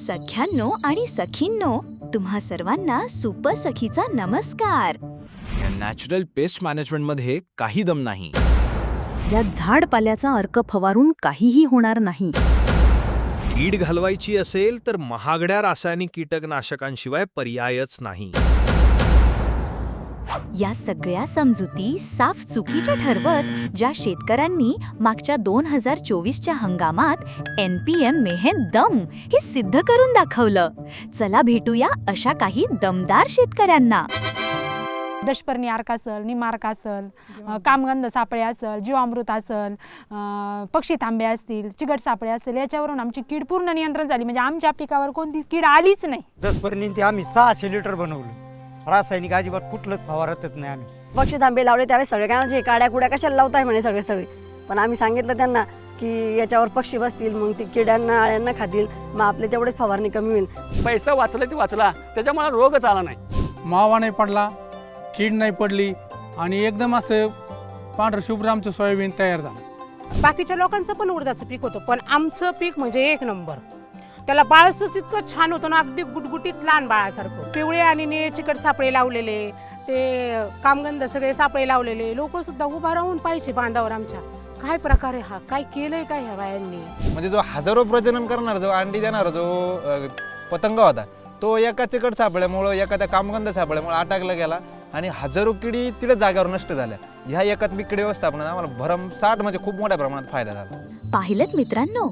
सख्यांनो आणि सखींनो, तुम्हा सर्वांना सुपर सखीचा नमस्कार. या नॅचरल पेस्ट मॅनेजमेंटमध्ये काही दम नाही. या झाडपाल्याचा अर्क फवारून काहीही होणार नाही. कीड घालवायची असेल तर महागड्या रासायनिक कीटकनाशकांशिवाय पर्यायच नाही. या सगळ्या समजुती साफ चुकीच्या ठरवत ज्या शेतकऱ्यांनी मागच्या 2024च्या हंगामात NPM मेहनत दम हे सिद्ध करून दाखवलं. चला भेटूया अशा काही दमदार शेतकऱ्यांना. दशपर्णी अर्क असल, निमार्क असल, कामगंध सापळे असल, जीवामृत असल, पक्षी थांबे असतील, चिकट सापळे असतील, याच्यावरून आमची कीड पूर्ण नियंत्रण झाली. म्हणजे आमच्या पिकावर कोणती कीड आलीच नाही. दशपर्णी ते आम्ही 600 लिटर बनवलं. रासायनिक अजिबात कुठलंच फवारतच नाही आम्ही. पक्षी थांबे लावले त्यावेळेस सगळे काय म्हणजे काड्या कुड्या कशाला लावताय म्हणे सगळे. पण आम्ही सांगितलं त्यांना की याच्यावर पक्षी बसतील, मग ते किड्यांना आळ्यांना खातील, मग आपले तेवढेच फवारणी कमी होईल. पैसा वाचला ते वाचला, त्याच्यामुळे रोगच आला नाही. मावा नाही पडला, कीड नाही पडली आणि एकदम असं पांढरं शुभ्र आमचं सोयाबीन तयार झालं. बाकीच्या लोकांचं पण उडदाचं पीक होतं, पण आमचं पीक म्हणजे एक नंबर. त्याला बाळसच इतकं छान होतं ना, अगदी गुटगुटीत लहान बाळासारखं. पिवळे आणि निळे चिकट सापळे लावलेले, ते कामगंध सगळे सापळे लावलेले. लोक सुद्धा उभा राहून पाहिजे बांधावर आमच्या. काय प्रकार आहे हा, काय केलंय काय ह्या बायांनी. म्हणजे जो हजारो प्रजनन करणार, जो अंडी देणार जो पतंग होता, तो एका चिकट सापळ्यामुळं, एखाद्या कामगंध सापळ्यामुळे अटकला गेला आणि हजारो किडी तिथे जागेवर नष्ट झाल्या. ह्या एकात्मिक किडी व्यवस्थापनात आम्हाला भरमसाठ म्हणजे खूप मोठ्या प्रमाणात फायदा झाला. पाहिलंत मित्रांनो,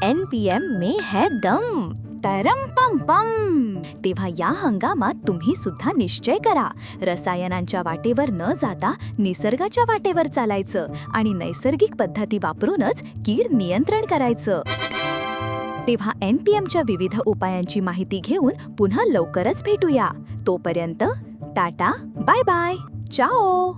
NPM में है दम, तरम पम पम. तेव्हा या हंगामात तुम्ही सुद्धा निश्चय करा, रसायनांच्या वाटेवर न जाता निसर्गाच्या वाटेवर चालायचं आणि नैसर्गिक पद्धती वापरूनच कीड नियंत्रण करायचं. तेव्हा NPMच्या विविध उपायांची माहिती घेऊन पुन्हा लवकरच भेटूया. तोपर्यंत टाटा, बाय बाय, चाओ.